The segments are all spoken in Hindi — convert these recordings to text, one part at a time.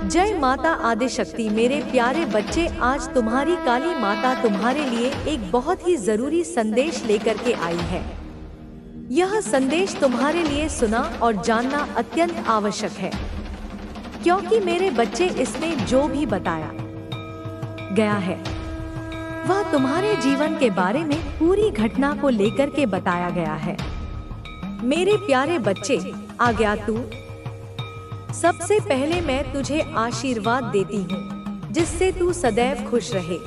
जय माता आदिशक्ति। मेरे प्यारे बच्चे, आज तुम्हारी काली माता तुम्हारे लिए एक बहुत ही जरूरी संदेश लेकर के आई है। यह संदेश तुम्हारे लिए सुना और जानना अत्यंत आवश्यक है, क्योंकि मेरे बच्चे इसमें जो भी बताया गया है वह तुम्हारे जीवन के बारे में पूरी घटना को लेकर के बताया गया है। मेरे प्यारे बच्चे, आज्ञा तू। सबसे पहले मैं तुझे आशीर्वाद देती हूँ जिससे तू सदैव खुश रहे।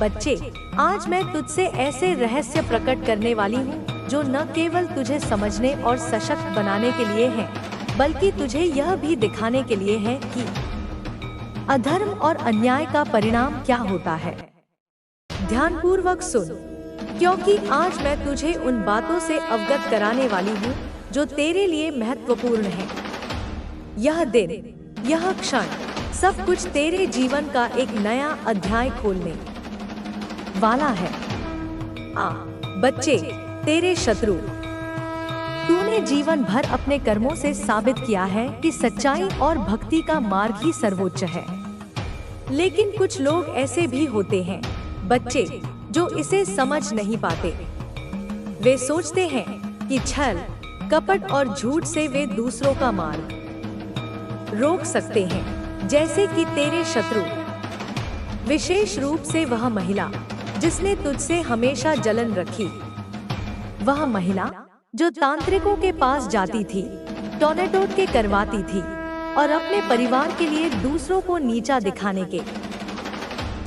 बच्चे, आज मैं तुझसे ऐसे रहस्य प्रकट करने वाली हूँ जो न केवल तुझे समझने और सशक्त बनाने के लिए हैं, बल्कि तुझे यह भी दिखाने के लिए है कि अधर्म और अन्याय का परिणाम क्या होता है। ध्यानपूर्वक सुन, क्योंकि आज मैं तुझे उन बातों से अवगत कराने वाली हूँ जो तेरे लिए महत्वपूर्ण है। यह दिन, यह क्षण, सब कुछ तेरे जीवन का एक नया अध्याय खोलने वाला है। बच्चे, तेरे शत्रु। तूने जीवन भर अपने कर्मों से साबित किया है कि सच्चाई और भक्ति का मार्ग ही सर्वोच्च है। लेकिन कुछ लोग ऐसे भी होते हैं बच्चे, जो इसे समझ नहीं पाते। वे सोचते हैं कि छल, कपट और झूठ से वे दूसरों का मार्ग रोक सकते हैं, जैसे कि तेरे शत्रु, विशेष रूप से वह महिला जिसने तुझसे हमेशा जलन रखी। वह महिला जो तांत्रिकों के पास जाती थी, टोनेटोट के करवाती थी और अपने परिवार के लिए दूसरों को नीचा दिखाने के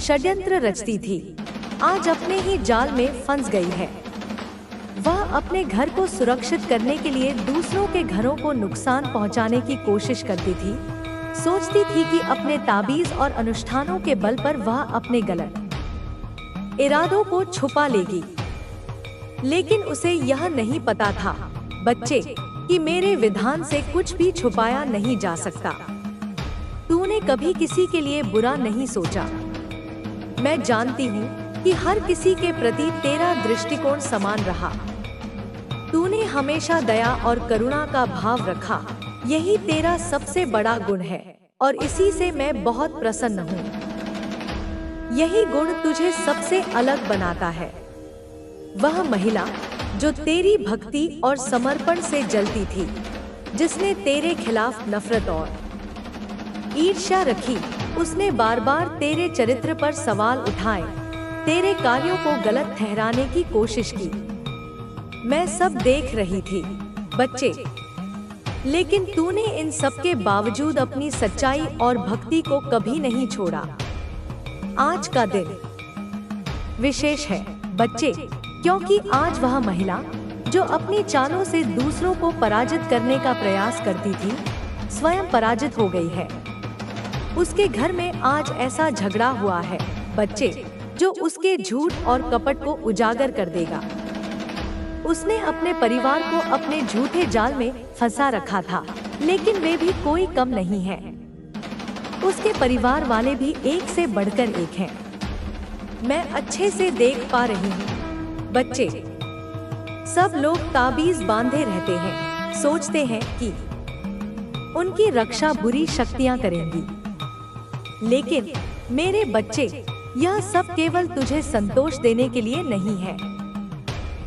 षड्यंत्र रचती थी, आज अपने ही जाल में फंस गई है। वह अपने घर को सुरक्षित करने के लिए दूसरों के घरों को नुकसान पहुंचाने की कोशिश करती थी। सोचती थी कि अपने ताबीज और अनुष्ठानों के बल पर वह अपने गलत इरादों को छुपा लेगी। लेकिन उसे यह नहीं पता था बच्चे, कि मेरे विधान से कुछ भी छुपाया नहीं जा सकता। तूने कभी किसी के लिए बुरा नहीं सोचा। मैं जानती हूँ कि हर किसी के प्रति तेरा दृष्टिकोण समान रहा। तूने हमेशा दया और करुणा का भाव रखा। यही तेरा सबसे बड़ा गुण है और इसी से मैं बहुत प्रसन्न हूँ। यही गुण तुझे सबसे अलग बनाता है। वह महिला जो तेरी भक्ति और समर्पण से जलती थी, जिसने तेरे खिलाफ नफरत और ईर्ष्या रखी, उसने बार बार तेरे चरित्र पर सवाल उठाए, तेरे कार्यों को गलत ठहराने की कोशिश की। मैं सब देख रही थी बच्चे, लेकिन तूने इन सब के बावजूद अपनी सच्चाई और भक्ति को कभी नहीं छोड़ा। आज का दिन विशेष है बच्चे, क्योंकि आज वह महिला जो अपनी चालों से दूसरों को पराजित करने का प्रयास करती थी, स्वयं पराजित हो गई है। उसके घर में आज ऐसा झगड़ा हुआ है बच्चे, जो उसके झूठ और कपट को उजागर कर देगा। उसने अपने परिवार को अपने झूठे जाल में फंसा रखा था, लेकिन वे भी कोई कम नहीं है। उसके परिवार वाले भी एक से बढ़कर एक हैं। मैं अच्छे से देख पा रही हूँ बच्चे, सब लोग ताबीज बांधे रहते हैं, सोचते हैं कि उनकी रक्षा बुरी शक्तियाँ करेंगी। लेकिन मेरे बच्चे, यह सब केवल तुझे संतोष देने के लिए नहीं है।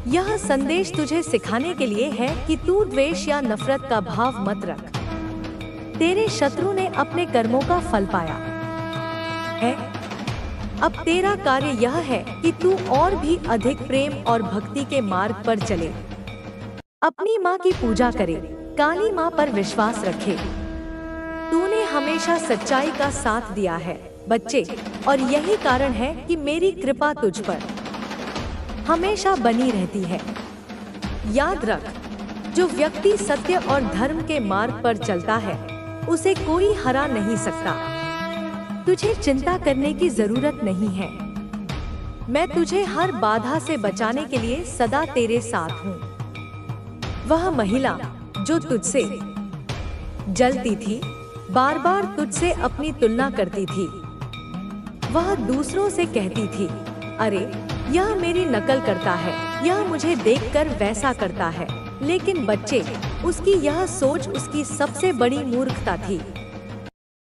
यह संदेश तुझे सिखाने के लिए है कि तू द्वेष या नफरत का भाव मत रख। तेरे शत्रु ने अपने कर्मों का फल पाया है। अब तेरा कार्य यह है कि तू और भी अधिक प्रेम और भक्ति के मार्ग पर चले। अपनी माँ की पूजा करे, काली माँ पर विश्वास रखे। तूने हमेशा सच्चाई का साथ दिया है बच्चे, और यही कारण है कि मेरी कृपा तुझ पर हमेशा बनी रहती है। याद रख, जो व्यक्ति सत्य और धर्म के मार्ग पर चलता है, उसे कोई हरा नहीं सकता। तुझे चिंता करने की जरूरत नहीं है। मैं तुझे हर बाधा से बचाने के लिए सदा तेरे साथ हूँ। वह महिला जो तुझसे जलती थी, बार बार तुझसे अपनी तुलना करती थी। वह दूसरों से कहती थी, अरे यह मेरी नकल करता है, यह मुझे देखकर वैसा करता है। लेकिन बच्चे, उसकी यह सोच उसकी सबसे बड़ी मूर्खता थी।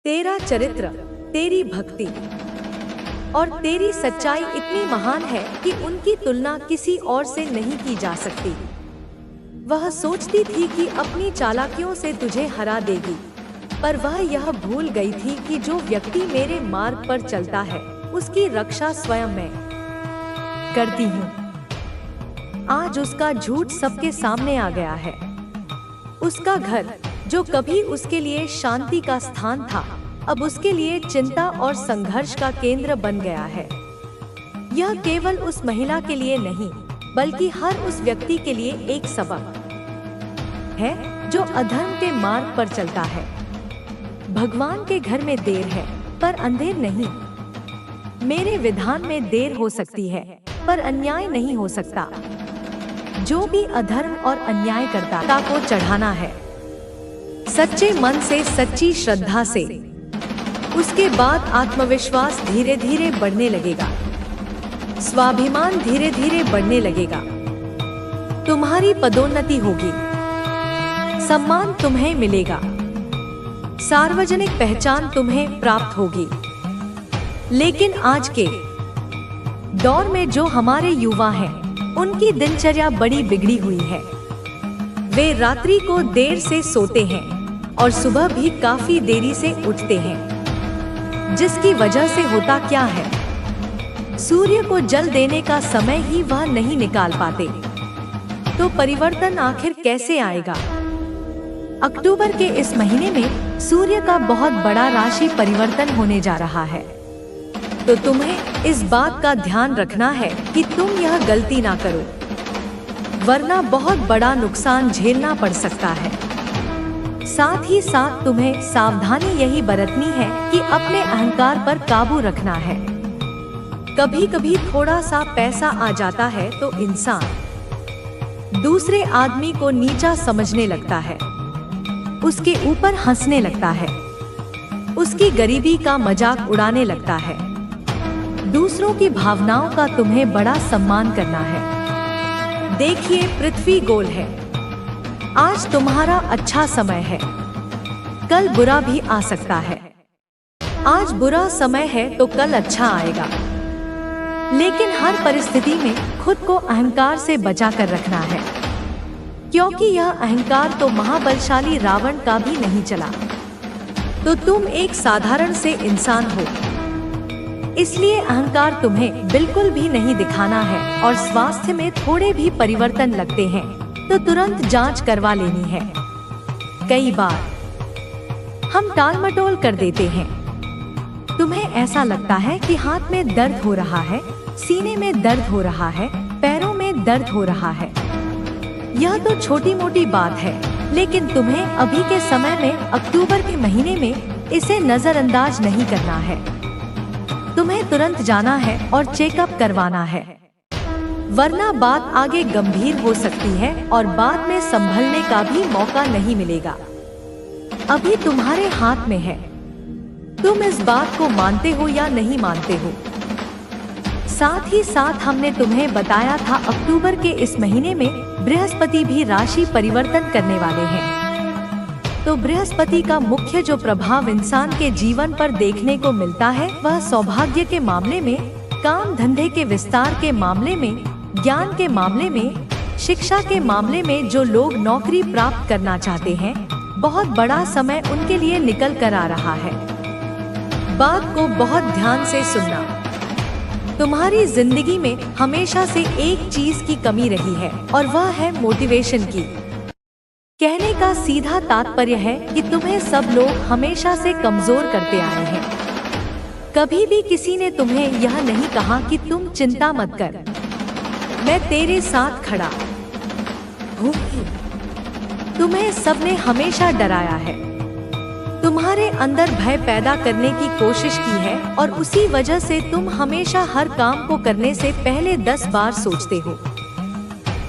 तेरा चरित्र, तेरी भक्ति और तेरी सच्चाई इतनी महान है कि उनकी तुलना किसी और से नहीं की जा सकती। वह सोचती थी कि अपनी चालाकियों से तुझे हरा देगी, पर वह यह भूल गई थी कि जो व्यक्ति मेरे मार्ग पर चलता है उसकी रक्षा स्वयं मैं करती हूँ। आज उसका झूठ सबके सामने आ गया है। उसका घर, जो कभी उसके लिए शांति का स्थान था, अब उसके लिए चिंता और संघर्ष का केंद्र बन गया है। यह केवल उस महिला के लिए नहीं, बल्कि हर उस व्यक्ति के लिए एक सबक है जो अधर्म के मार्ग पर चलता है। भगवान के घर में देर है, पर अंधेर नहीं। मेरे विधान में देर हो सकती है, पर अन्याय नहीं हो सकता। जो भी अधर्म और अन्याय करता को चढ़ाना है सच्चे मन से, सच्ची श्रद्धा से, उसके बाद आत्मविश्वास धीरे धीरे बढ़ने लगेगा, स्वाभिमान धीरे धीरे बढ़ने लगेगा। तुम्हारी पदोन्नति होगी, सम्मान तुम्हें मिलेगा, सार्वजनिक पहचान तुम्हें प्राप्त होगी। लेकिन आज के दौर में जो हमारे युवा हैं, उनकी दिनचर्या बड़ी बिगड़ी हुई है। वे रात्रि को देर से सोते हैं और सुबह भी काफी देरी से उठते हैं, जिसकी वजह से होता क्या है, सूर्य को जल देने का समय ही वह नहीं निकाल पाते। तो परिवर्तन आखिर कैसे आएगा? अक्टूबर के इस महीने में सूर्य का बहुत बड़ा राशि परिवर्तन होने जा रहा है। तो तुम्हें इस बात का ध्यान रखना है कि तुम यह गलती ना करो, वरना बहुत बड़ा नुकसान झेलना पड़ सकता है। साथ ही साथ तुम्हें सावधानी यही बरतनी है कि अपने अहंकार पर काबू रखना है। कभी कभी थोड़ा सा पैसा आ जाता है तो इंसान दूसरे आदमी को नीचा समझने लगता है, उसके ऊपर हंसने लगता है, उसकी गरीबी का मजाक उड़ाने लगता है। दूसरों की भावनाओं का तुम्हें बड़ा सम्मान करना है। देखिए, पृथ्वी गोल है। आज तुम्हारा अच्छा समय है, कल बुरा भी आ सकता है। आज बुरा समय है तो कल अच्छा आएगा। लेकिन हर परिस्थिति में खुद को अहंकार से बचा कर रखना है, क्योंकि यह अहंकार तो महाबलशाली रावण का भी नहीं चला। तो तुम एक साधारण से इंसान हो, इसलिए अहंकार तुम्हें बिल्कुल भी नहीं दिखाना है। और स्वास्थ्य में थोड़े भी परिवर्तन लगते हैं तो तुरंत जांच करवा लेनी है। कई बार हम टालमटोल कर देते हैं। तुम्हें ऐसा लगता है कि हाथ में दर्द हो रहा है, सीने में दर्द हो रहा है, पैरों में दर्द हो रहा है। यह तो छोटी मोटी बात है, लेकिन तुम्हें अभी के समय में, अक्टूबर के महीने में, इसे नजरअंदाज नहीं करना है। तुम्हें तुरंत जाना है और चेकअप करवाना है, वरना बात आगे गंभीर हो सकती है और बाद में संभलने का भी मौका नहीं मिलेगा। अभी तुम्हारे हाथ में है, तुम इस बात को मानते हो या नहीं मानते हो। साथ ही साथ हमने तुम्हें बताया था अक्टूबर के इस महीने में बृहस्पति भी राशि परिवर्तन करने वाले हैं। तो बृहस्पति का मुख्य जो प्रभाव इंसान के जीवन पर देखने को मिलता है, वह सौभाग्य के मामले में, काम धंधे के विस्तार के मामले में, ज्ञान के मामले में, शिक्षा के मामले में। जो लोग नौकरी प्राप्त करना चाहते हैं, बहुत बड़ा समय उनके लिए निकल कर आ रहा है। बात को बहुत ध्यान से सुनना। तुम्हारी जिंदगी में हमेशा से एक चीज की कमी रही है और वह है मोटिवेशन की। कहने का सीधा तात्पर्य है कि तुम्हें सब लोग हमेशा से कमजोर करते आए हैं। कभी भी किसी ने तुम्हें यह नहीं कहा कि तुम चिंता मत कर, मैं तेरे साथ खड़ा हूँ। तुम्हें सबने हमेशा डराया है, तुम्हारे अंदर भय पैदा करने की कोशिश की है और उसी वजह से तुम हमेशा हर काम को करने से पहले 10 बार सोचते हो।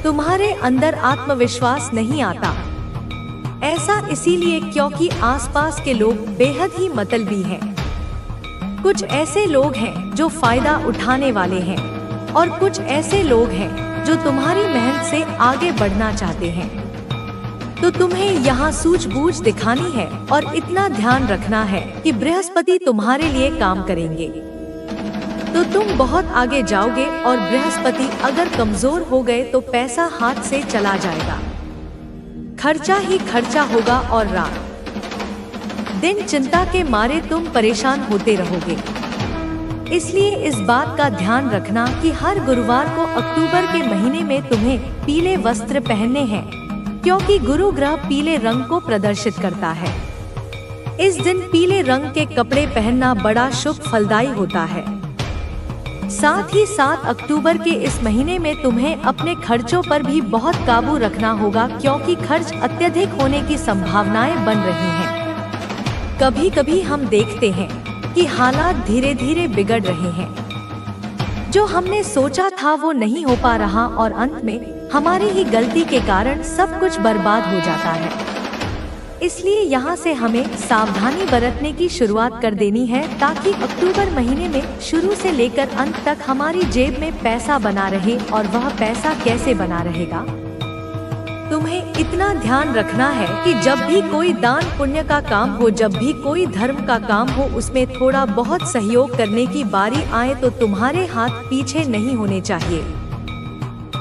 तुम्हारे अंदर आत्मविश्वास नहीं आता। ऐसा इसीलिए क्योंकि आसपास के लोग बेहद ही मतलबी हैं। कुछ ऐसे लोग हैं जो फायदा उठाने वाले हैं और कुछ ऐसे लोग हैं जो तुम्हारी मेहनत से आगे बढ़ना चाहते हैं। तो तुम्हें यहाँ सूझबूझ दिखानी है और इतना ध्यान रखना है कि बृहस्पति तुम्हारे लिए काम करेंगे। तो तुम बहुत आगे जाओगे और बृहस्पति अगर कमजोर हो गए तो पैसा हाथ से चला जाएगा, खर्चा ही खर्चा होगा और रात दिन चिंता के मारे तुम परेशान होते रहोगे। इसलिए इस बात का ध्यान रखना कि हर गुरुवार को अक्टूबर के महीने में तुम्हें पीले वस्त्र पहनने हैं, क्योंकि गुरु ग्रह पीले रंग को प्रदर्शित करता है। इस दिन पीले रंग के कपड़े पहनना बड़ा शुभ फलदायी होता है। साथ ही 7 अक्टूबर के इस महीने में तुम्हें अपने खर्चों पर भी बहुत काबू रखना होगा, क्योंकि खर्च अत्यधिक होने की संभावनाएं बन रही हैं। कभी कभी हम देखते हैं कि हालात धीरे धीरे बिगड़ रहे हैं। जो हमने सोचा था वो नहीं हो पा रहा और अंत में हमारी ही गलती के कारण सब कुछ बर्बाद हो जाता है। इसलिए यहाँ से हमें सावधानी बरतने की शुरुआत कर देनी है, ताकि अक्टूबर महीने में शुरू से लेकर अंत तक हमारी जेब में पैसा बना रहे। और वह पैसा कैसे बना रहेगा? तुम्हें इतना ध्यान रखना है कि जब भी कोई दान पुण्य का काम हो, जब भी कोई धर्म का काम हो, उसमें थोड़ा बहुत सहयोग करने की बारी आए तो तुम्हारे हाथ पीछे नहीं होने चाहिए।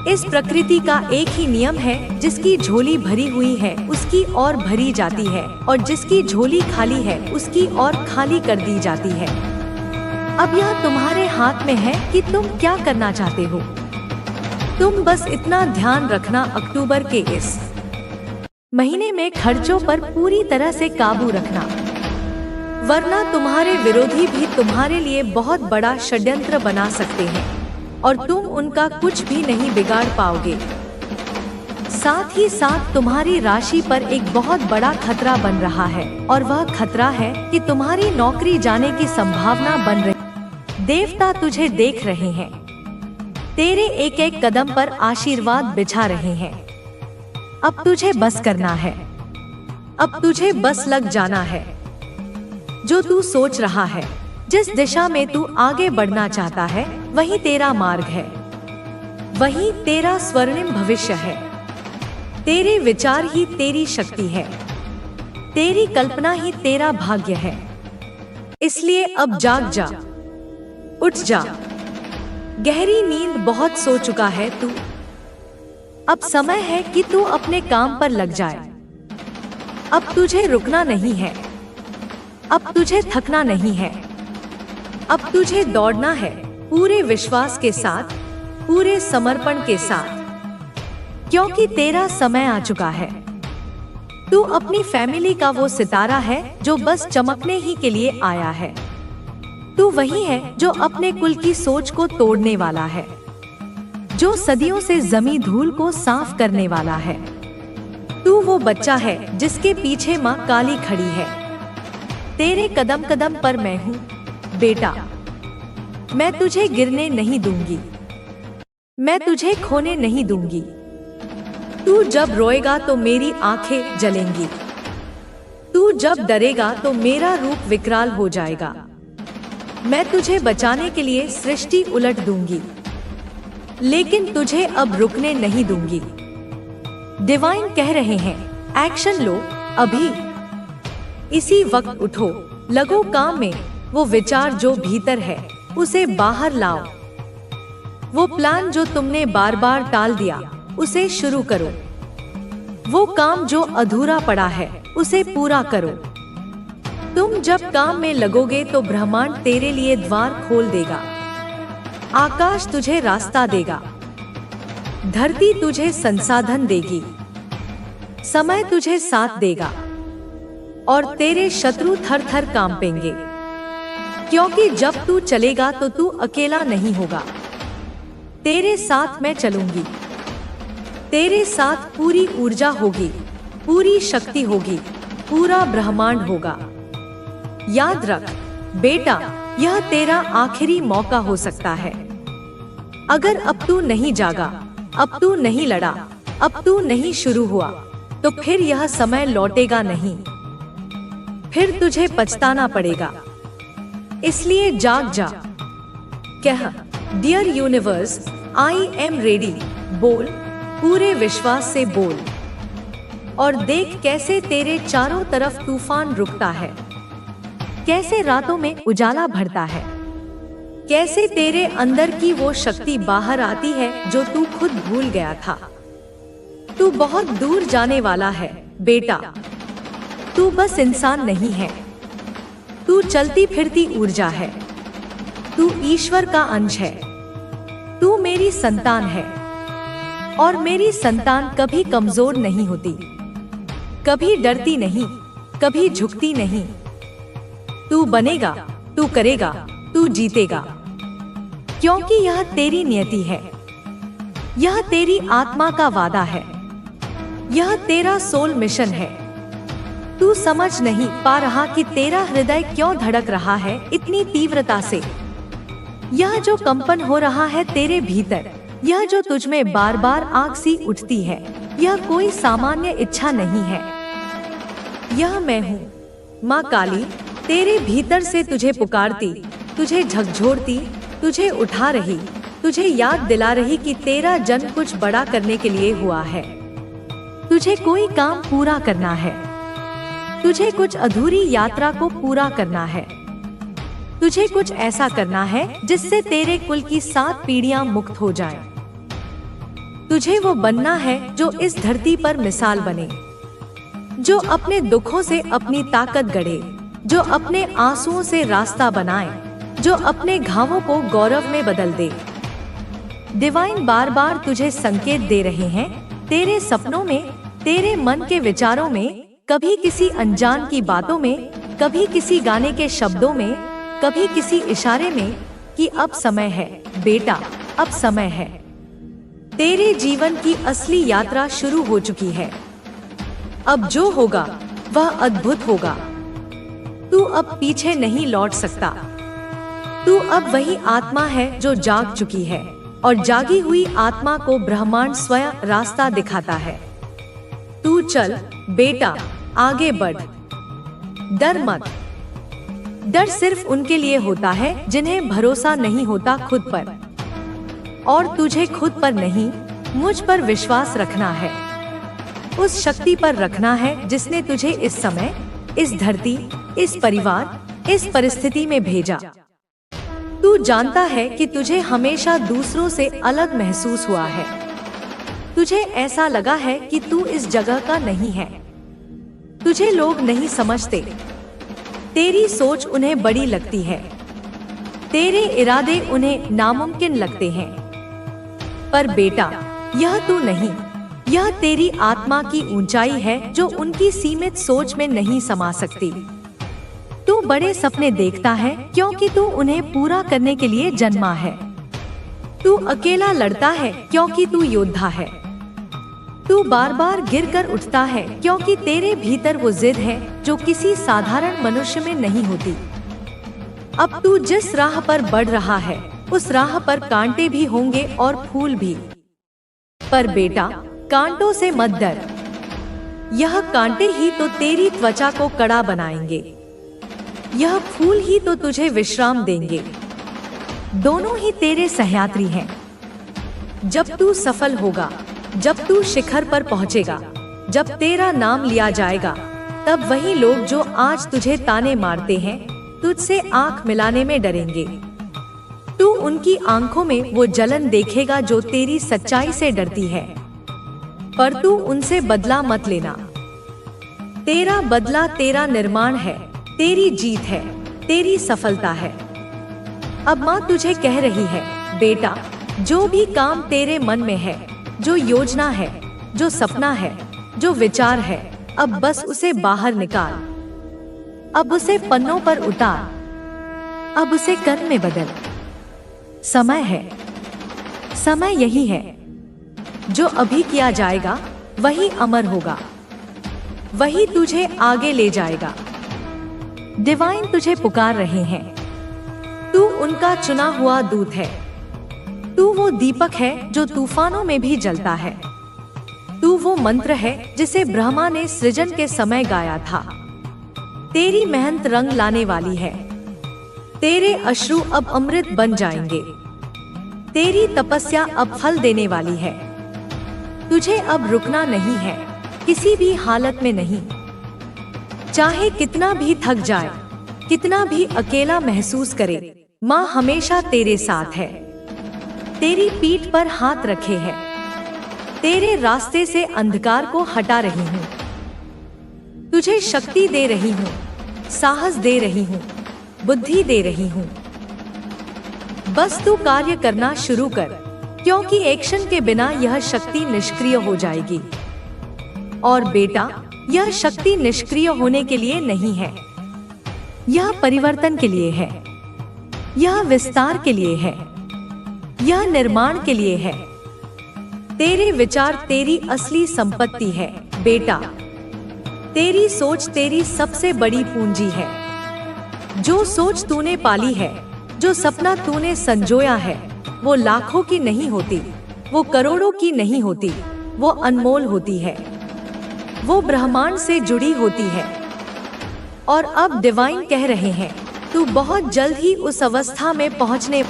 इस प्रकृति का एक ही नियम है, जिसकी झोली भरी हुई है उसकी और भरी जाती है, और जिसकी झोली खाली है उसकी और खाली कर दी जाती है। अब यह तुम्हारे हाथ में है कि तुम क्या करना चाहते हो। तुम बस इतना ध्यान रखना, अक्टूबर के इस महीने में खर्चों पर पूरी तरह से काबू रखना, वरना तुम्हारे विरोधी भी तुम्हारे लिए बहुत बड़ा षड्यंत्र बना सकते हैं और तुम उनका कुछ भी नहीं बिगाड़ पाओगे। साथ ही साथ तुम्हारी राशि पर एक बहुत बड़ा खतरा बन रहा है, और वह खतरा है कि तुम्हारी नौकरी जाने की संभावना बन रही। देवता तुझे देख रहे हैं, तेरे एक एक कदम पर आशीर्वाद बिछा रहे हैं। अब तुझे बस करना है, अब तुझे बस लग जाना है। जो तू सोच रहा है, जिस दिशा में तू आगे बढ़ना चाहता है, वही तेरा मार्ग है, वही तेरा स्वर्णिम भविष्य है। तेरे विचार ही तेरी शक्ति है, तेरी कल्पना ही तेरा भाग्य है। इसलिए अब जाग जा, उठ जा। गहरी नींद बहुत सो चुका है तू। अब समय है कि तू अपने काम पर लग जाए। अब तुझे रुकना नहीं है, अब तुझे थकना नहीं है, अब तुझे दौड़ना है पूरे विश्वास के साथ, पूरे समर्पण के साथ, क्योंकि तेरा समय आ चुका है। तू अपनी फैमिली का वो सितारा है जो बस चमकने ही के लिए आया है। तू वही है जो अपने कुल की सोच को तोड़ने वाला है, जो सदियों से जमी धूल को साफ करने वाला है। तू वो बच्चा है जिसके पीछे माँ काली खड़ी है। तेरे कदम कदम पर मैं हूँ बेटा, मैं तुझे गिरने नहीं दूंगी, मैं तुझे खोने नहीं दूंगी। तू जब रोएगा तो मेरी आंखें जलेंगी, तू जब डरेगा तो मेरा रूप विकराल हो जाएगा। मैं तुझे बचाने के लिए सृष्टि उलट दूंगी, लेकिन तुझे अब रुकने नहीं दूंगी। डिवाइन कह रहे हैं, एक्शन लो अभी, इसी वक्त उठो, लगो काम में। वो विचार जो भीतर है उसे बाहर लाओ, वो प्लान जो तुमने बार बार टाल दिया उसे शुरू करो, वो काम जो अधूरा पड़ा है उसे पूरा करो। तुम जब काम में लगोगे तो ब्रह्मांड तेरे लिए द्वार खोल देगा, आकाश तुझे रास्ता देगा, धरती तुझे संसाधन देगी, समय तुझे साथ देगा, और तेरे शत्रु थर थर कांपेंगे। क्योंकि जब तू चलेगा तो तू अकेला नहीं होगा, तेरे साथ मैं चलूंगी। तेरे साथ पूरी ऊर्जा होगी, पूरी शक्ति होगी, पूरा ब्रह्मांड होगा। याद रख बेटा, यह तेरा आखिरी मौका हो सकता है। अगर अब तू नहीं जागा, अब तू नहीं लड़ा, अब तू नहीं शुरू हुआ, तो फिर यह समय लौटेगा नहीं, फिर तुझे पछताना पड़ेगा। इसलिए जाग जा। कह, dear universe, I am ready. बोल, पूरे विश्वास से बोल। और देख कैसे तेरे चारों तरफ तूफान रुकता है, कैसे रातों में उजाला भरता है, कैसे तेरे अंदर की वो शक्ति बाहर आती है जो तू खुद भूल गया था। तू बहुत दूर जाने वाला है बेटा। तू बस इंसान नहीं है, तू चलती फिरती ऊर्जा है। तू ईश्वर का अंश है। तू मेरी संतान है और मेरी संतान कभी कमजोर नहीं होती, कभी डरती नहीं, कभी झुकती नहीं। तू बनेगा, तू करेगा, तू जीतेगा, क्योंकि यह तेरी नियति है, यह तेरी आत्मा का वादा है, यह तेरा सोल मिशन है। तू समझ नहीं पा रहा कि तेरा हृदय क्यों धड़क रहा है इतनी तीव्रता से। यह जो कंपन हो रहा है तेरे भीतर, यह जो तुझ में बार बार आग सी उठती है, यह कोई सामान्य इच्छा नहीं है। यह मैं हूँ, माँ काली, तेरे भीतर से तुझे पुकारती, तुझे झकझोरती, तुझे उठा रही, तुझे याद दिला रही कि तेरा जन्म कुछ बड़ा करने के लिए हुआ है। तुझे कोई काम पूरा करना है, तुझे कुछ अधूरी यात्रा को पूरा करना है, तुझे कुछ ऐसा करना है जिससे तेरे कुल की 7 पीढ़ियां मुक्त हो जाएं। तुझे वो बनना है जो इस धरती पर मिसाल बने, जो अपने दुखों से अपनी ताकत गढ़े, जो अपने आंसुओं से रास्ता बनाए, जो अपने घावों को गौरव में बदल दे। डिवाइन बार बार तुझे संकेत दे रहे हैं, तेरे सपनों में, तेरे मन के विचारों में, कभी किसी अनजान की बातों में, कभी किसी गाने के शब्दों में, कभी किसी इशारे में, कि अब समय है बेटा, अब समय है। तेरे जीवन की असली यात्रा शुरू हो चुकी है। अब जो होगा वह अद्भुत होगा। तू अब पीछे नहीं लौट सकता। तू अब वही आत्मा है जो जाग चुकी है, और जागी हुई आत्मा को ब्रह्मांड स्वयं रास्ता दिखाता है। तू चल बेटा, आगे बढ़, डर मत। डर सिर्फ उनके लिए होता है जिन्हें भरोसा नहीं होता खुद पर, और तुझे खुद पर नहीं, मुझ पर विश्वास रखना है। उस शक्ति पर रखना है जिसने तुझे इस समय, इस धरती, इस परिवार, इस परिस्थिति में भेजा। तू जानता है कि तुझे हमेशा दूसरों से अलग महसूस हुआ है। तुझे ऐसा लगा है कि तू इस जगह का नहीं है। तुझे लोग नहीं समझते, तेरी सोच उन्हें बड़ी लगती है, तेरे इरादे उन्हें नामुमकिन लगते हैं। पर बेटा, यह तू नहीं, यह तेरी आत्मा की ऊंचाई है जो उनकी सीमित सोच में नहीं समा सकती। तू बड़े सपने देखता है क्योंकि तू उन्हें पूरा करने के लिए जन्मा है। तू अकेला लड़ता है क्योंकि तू योद्धा है। तू बार बार गिरकर उठता है क्योंकि तेरे भीतर वो जिद है जो किसी साधारण मनुष्य में नहीं होती। अब तू जिस राह पर बढ़ रहा है, उस राह पर कांटे भी होंगे और फूल भी। पर बेटा, कांटों से मत डर। यह कांटे ही तो तेरी त्वचा को कड़ा बनाएंगे, यह फूल ही तो तुझे विश्राम देंगे। दोनों ही तेरे सहयात्री हैं। जब तू सफल होगा, जब तू शिखर पर पहुंचेगा, जब तेरा नाम लिया जाएगा, तब वही लोग जो आज तुझे ताने मारते हैं, तुझसे आंख मिलाने में डरेंगे। तू उनकी आंखों में वो जलन देखेगा जो तेरी सच्चाई से डरती है। पर तू उनसे बदला मत लेना। तेरा बदला तेरा निर्माण है, तेरी जीत है, तेरी सफलता है। अब माँ तुझे कह रही है, बेटा, जो भी काम तेरे मन में है, जो योजना है, जो सपना है, जो विचार है, अब बस उसे बाहर निकाल। अब उसे पन्नों पर उतार, अब उसे कर्म में बदल। समय है, समय यही है। जो अभी किया जाएगा वही अमर होगा, वही तुझे आगे ले जाएगा। डिवाइन तुझे पुकार रहे हैं। तू उनका चुना हुआ दूत है। तू वो दीपक है जो तूफानों में भी जलता है। तू वो मंत्र है जिसे ब्रह्मा ने सृजन के समय गाया था। तेरी मेहनत रंग लाने वाली है। तेरे अश्रु अब अमृत बन जाएंगे। तेरी तपस्या अब फल देने वाली है। तुझे अब रुकना नहीं है। किसी भी हालत में नहीं। चाहे कितना भी थक जाए, कितना भी अकेला महसूस करे, माँ हमेशा तेरे साथ है। तेरी पीठ पर हाथ रखे है, तेरे रास्ते से अंधकार को हटा रही हूँ। तुझे शक्ति दे रही हूँ, साहस दे रही हूँ, बुद्धि दे रही हूँ। बस तू कार्य करना शुरू कर, क्योंकि एक्शन के बिना यह शक्ति निष्क्रिय हो जाएगी। और बेटा, यह शक्ति निष्क्रिय होने के लिए नहीं है, यह परिवर्तन के लिए है, यह विस्तार के लिए है, यह निर्माण के लिए है। तेरे विचार तेरी असली संपत्ति है बेटा। तेरी सोच तेरी सबसे बड़ी पूंजी है। जो सोच तूने पाली है, जो सपना तूने संजोया है, वो लाखों की नहीं होती, वो करोड़ों की नहीं होती, वो अनमोल होती है, वो ब्रह्मांड से जुड़ी होती है। और अब डिवाइन कह रहे हैं, तू बहुत जल्द ही उस अवस्था में पहुंचने।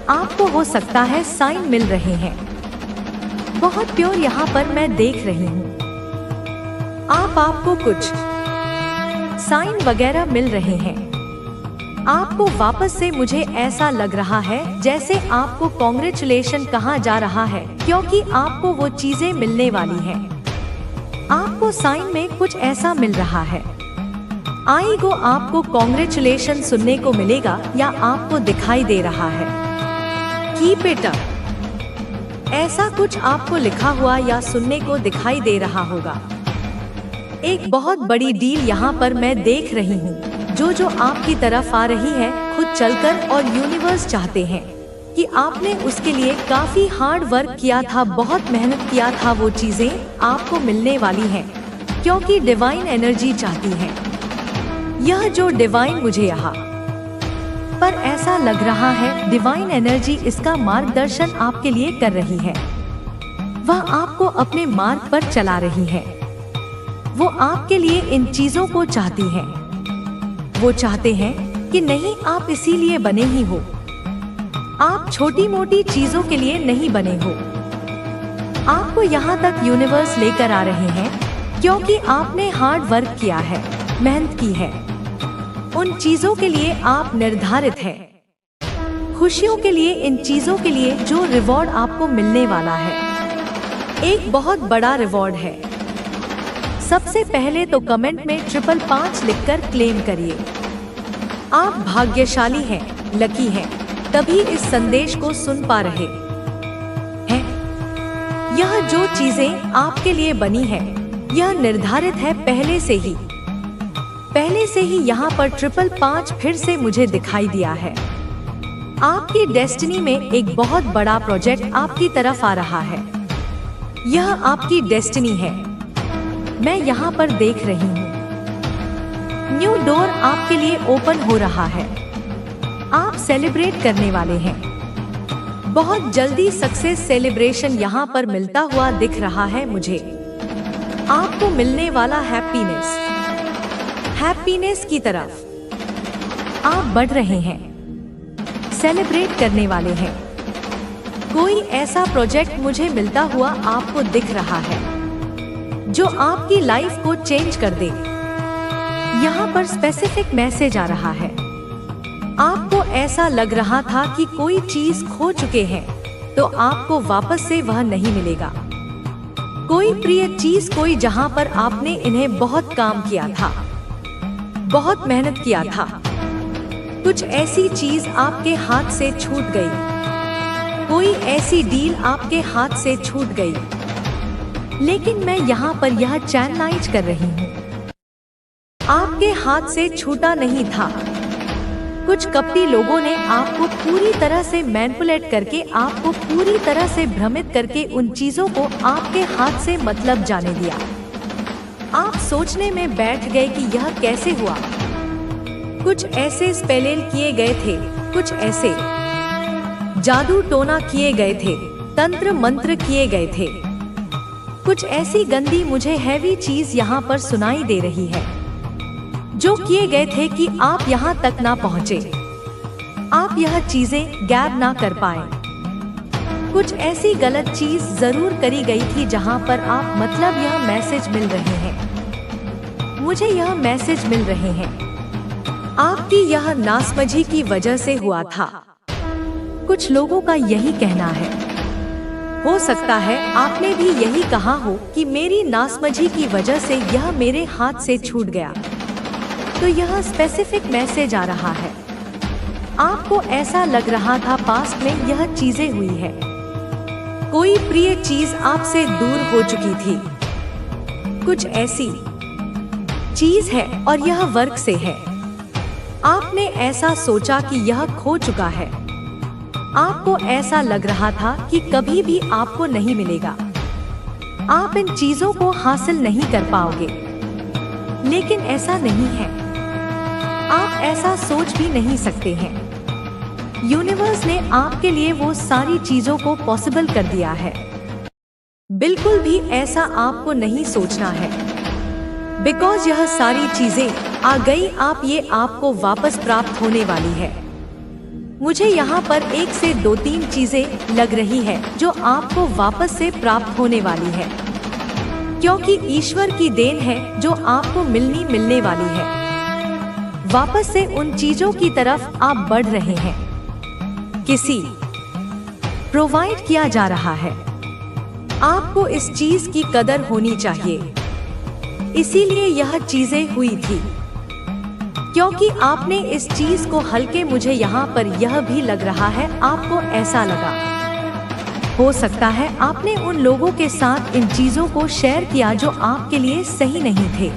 आपको हो सकता है साइन मिल रहे हैं, बहुत प्योर यहाँ पर मैं देख रही हूँ। आपको कुछ साइन वगैरह मिल रहे हैं। आपको वापस से मुझे ऐसा लग रहा है जैसे आपको कॉन्ग्रेचुलेशन कहा जा रहा है, क्योंकि आपको वो चीजें मिलने वाली हैं। आपको साइन में कुछ ऐसा मिल रहा है। आई गो आपको कॉन्ग्रेचुलेशन सुनने को मिलेगा या आपको दिखाई दे रहा है। Keep it up. ऐसा कुछ आपको लिखा हुआ या सुनने को दिखाई दे रहा होगा। एक बहुत बड़ी डील यहाँ पर मैं देख रही हूँ, जो आपकी तरफ आ रही है खुद चलकर। और यूनिवर्स चाहते हैं कि आपने उसके लिए काफी हार्ड वर्क किया था, बहुत मेहनत किया था। वो चीजें आपको मिलने वाली हैं, क्योंकि डिवाइन एनर्जी चाहती है। यह जो डिवाइन मुझे यहाँ पर ऐसा लग रहा है, डिवाइन एनर्जी इसका मार्गदर्शन आपके लिए कर रही है। वह आपको अपने मार्ग पर चला रही है। वो आपके लिए इन चीजों को चाहती है। वो चाहते हैं कि नहीं, आप इसीलिए बने ही हो। आप छोटी मोटी चीजों के लिए नहीं बने हो। आपको यहाँ तक यूनिवर्स लेकर आ रहे हैं, क्योंकि आपने हार्ड वर्क किया है, मेहनत की है। उन चीजों के लिए आप निर्धारित हैं। खुशियों के लिए, इन चीजों के लिए जो रिवॉर्ड आपको मिलने वाला है, एक बहुत बड़ा रिवॉर्ड है। सबसे पहले तो कमेंट में 555 लिखकर क्लेम करिए। आप भाग्यशाली हैं, लकी हैं, तभी इस संदेश को सुन पा रहे हैं। यह जो चीजें आपके लिए बनी है, यह निर्धारित है पहले से ही। यहाँ पर 555 फिर से मुझे दिखाई दिया है। आपकी डेस्टिनी में एक बहुत बड़ा प्रोजेक्ट आपकी तरफ आ रहा है। यह आपकी डेस्टिनी है, मैं यहाँ पर देख रही हूँ। न्यू डोर आपके लिए ओपन हो रहा है। आप सेलिब्रेट करने वाले हैं। बहुत जल्दी सक्सेस सेलिब्रेशन यहाँ पर मिलता हुआ दिख रहा है मुझे। आपको मिलने वाला हैप्पीनेस की तरफ आप बढ़ रहे हैं, सेलिब्रेट करने वाले हैं। कोई ऐसा प्रोजेक्ट मुझे मिलता हुआ आपको दिख रहा है जो आपकी लाइफ को चेंज कर दे। यहाँ पर स्पेसिफिक मैसेज आ रहा है। आपको ऐसा लग रहा था कि कोई चीज खो चुके हैं, तो आपको वापस से वह नहीं मिलेगा। कोई प्रिय चीज, कोई जहाँ पर आपने इन्हें बहुत काम किया था, बहुत मेहनत किया था, कुछ ऐसी चीज आपके हाथ से छूट गई। कोई ऐसी डील आपके हाथ से छूट गई। लेकिन मैं यहाँ पर यह चैनलाइज कर रही हूँ, आपके हाथ से छूटा नहीं था। कुछ कपटी लोगों ने आपको पूरी तरह से मैनिपुलेट करके, आपको पूरी तरह से भ्रमित करके उन चीजों को आपके हाथ से मतलब जाने दिया। आप सोचने में बैठ गए कि यह कैसे हुआ। कुछ ऐसे स्पेल किए गए थे, कुछ ऐसे जादू टोना किए गए थे, तंत्र मंत्र किए गए थे। कुछ ऐसी गंदी, मुझे हैवी चीज यहाँ पर सुनाई दे रही है, जो किए गए थे कि आप यहाँ तक ना पहुँचे, आप यह चीजें गैब ना कर पाए। कुछ ऐसी गलत चीज जरूर करी गई थी जहां पर आप मतलब यह मैसेज मिल रहे हैं, मुझे यह मैसेज मिल रहे हैं, आपकी यह नासमझी की वजह से हुआ था। कुछ लोगों का यही कहना है। हो सकता है आपने भी यही कहा हो कि मेरी नासमझी की वजह से यह मेरे हाथ से छूट गया। तो यह स्पेसिफिक मैसेज आ रहा है। आपको ऐसा लग रहा था पास्ट में यह चीजें हुई है, कोई प्रिय चीज आपसे दूर हो चुकी थी, कुछ ऐसी चीज है और यह वर्क से है। आपने ऐसा सोचा कि यह खो चुका है, आपको ऐसा लग रहा था कि कभी भी आपको नहीं मिलेगा, आप इन चीजों को हासिल नहीं कर पाओगे। लेकिन ऐसा नहीं है, आप ऐसा सोच भी नहीं सकते हैं। यूनिवर्स ने आपके लिए वो सारी चीजों को पॉसिबल कर दिया है। बिल्कुल भी ऐसा आपको नहीं सोचना है, बिकॉज यह सारी चीजें आ गई, आप ये आपको वापस प्राप्त होने वाली है। मुझे यहाँ पर 1 से 2-3 चीजें लग रही है जो आपको वापस से प्राप्त होने वाली है, क्योंकि ईश्वर की देन है जो आपको मिलने वाली है। वापस से उन चीजों की तरफ आप बढ़ रहे हैं, किसी प्रोवाइड किया जा रहा है। आपको इस चीज की कदर होनी चाहिए, इसीलिए यह चीजें हुई थी, क्योंकि आपने इस चीज को हल्के, मुझे यहाँ पर यह भी लग रहा है आपको ऐसा लगा। हो सकता है आपने उन लोगों के साथ इन चीजों को शेयर किया जो आपके लिए सही नहीं थे,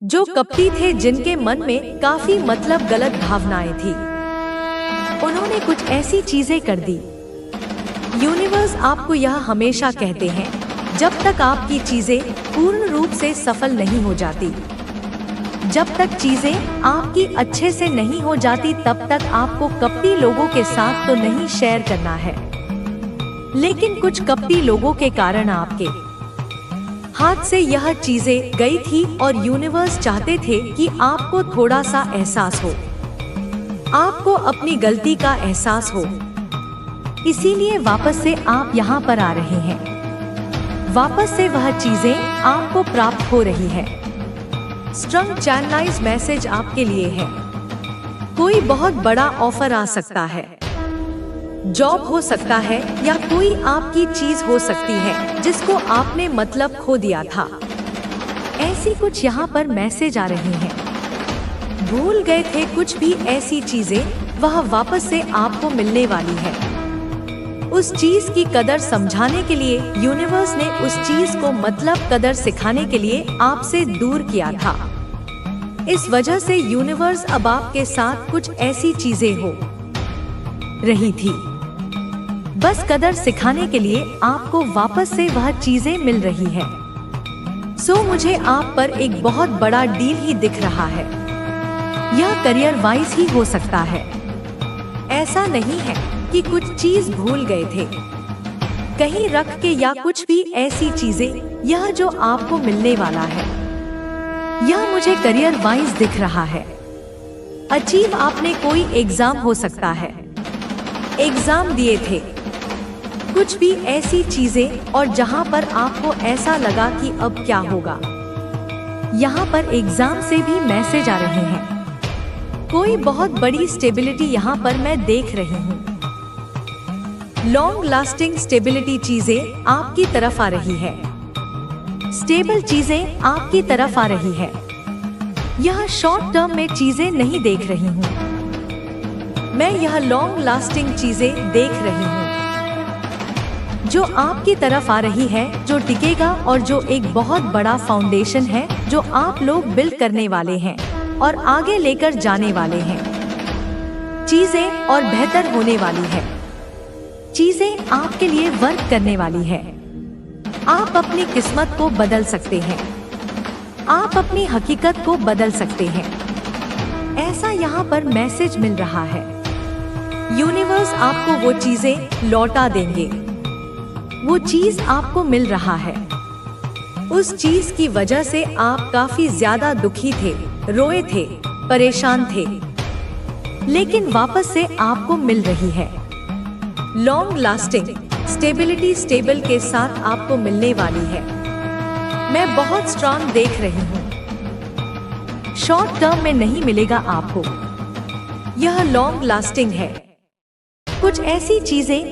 जो कपटी थे, जिनके मन में काफी मतलब गलत भावनाएं थी। उन्होंने कुछ ऐसी चीजें कर दी। यूनिवर्स आपको यह हमेशा कहते हैं, जब तक आपकी चीजें पूर्ण रूप से सफल नहीं हो जाती, जब तक चीजें आपकी अच्छे से नहीं हो जाती, तब तक आपको कपटी लोगों के साथ तो नहीं शेयर करना है। लेकिन कुछ कपटी लोगों के कारण आपके हाथ से यह चीजें गई थी और यूनिवर्स चाहते थे कि आपको थोड़ा सा एहसास हो, आपको अपनी गलती का एहसास हो। इसीलिए वापस से आप यहाँ पर आ रहे हैं, वापस से वह चीजें आपको प्राप्त हो रही है। स्ट्रंग चैनलाइज मैसेज आपके लिए है। कोई बहुत बड़ा ऑफर आ सकता है, जॉब हो सकता है, या कोई आपकी चीज हो सकती है जिसको आपने मतलब खो दिया था। ऐसी कुछ यहाँ पर मैसेज आ रहे हैं। भूल गए थे कुछ भी ऐसी चीजें, वह वापस से आपको मिलने वाली है। उस चीज की कदर समझाने के लिए यूनिवर्स ने उस चीज को मतलब कदर सिखाने के लिए आपसे दूर किया था। इस वजह से यूनिवर्स अब आपके साथ कुछ ऐसी चीजें हो रही थी, बस कदर सिखाने के लिए आपको वापस से वह चीजें मिल रही है। सो मुझे आप पर एक बहुत बड़ा डील ही दिख रहा है। यह करियर वाइज ही हो सकता है। ऐसा नहीं है कि कुछ चीज भूल गए थे कहीं रख के, या कुछ भी ऐसी चीजें, यह जो आपको मिलने वाला है, यह मुझे करियर वाइज दिख रहा है। अचीव आपने कोई एग्जाम हो सकता है, एग्जाम दिए थे, कुछ भी ऐसी चीजें, और जहां पर आपको ऐसा लगा कि अब क्या होगा। यहाँ पर एग्जाम से भी मैसेज आ रहे हैं। कोई बहुत बड़ी स्टेबिलिटी यहाँ पर मैं देख रही हूँ। लॉन्ग लास्टिंग स्टेबिलिटी चीजें आपकी तरफ आ रही है, स्टेबल चीजें आपकी तरफ आ रही है। यह शॉर्ट टर्म में चीजें नहीं देख रही हूँ, मैं यह लॉन्ग लास्टिंग चीजें देख रही हूँ जो आपकी तरफ आ रही है, जो टिकेगा और जो एक बहुत बड़ा फाउंडेशन है जो आप लोग बिल्ड करने वाले हैं और आगे लेकर जाने वाले हैं। चीजें और बेहतर होने वाली है, चीजें आपके लिए वर्क करने वाली है। आप अपनी किस्मत को बदल सकते हैं, आप अपनी हकीकत को बदल सकते हैं। ऐसा यहाँ पर मैसेज मिल रहा है। यूनिवर्स आपको वो चीजें लौटा देंगे, वो चीज आपको मिल रहा है। उस चीज की वजह से आप काफी ज्यादा दुखी थे, रोए थे, परेशान थे, लेकिन वापस से आपको मिल रही है। लॉन्ग लास्टिंग स्टेबिलिटी स्टेबल के साथ आपको मिलने वाली है। मैं बहुत स्ट्रांग देख रही हूँ। शॉर्ट टर्म में नहीं मिलेगा आपको, यह लॉन्ग लास्टिंग है। कुछ ऐसी चीजें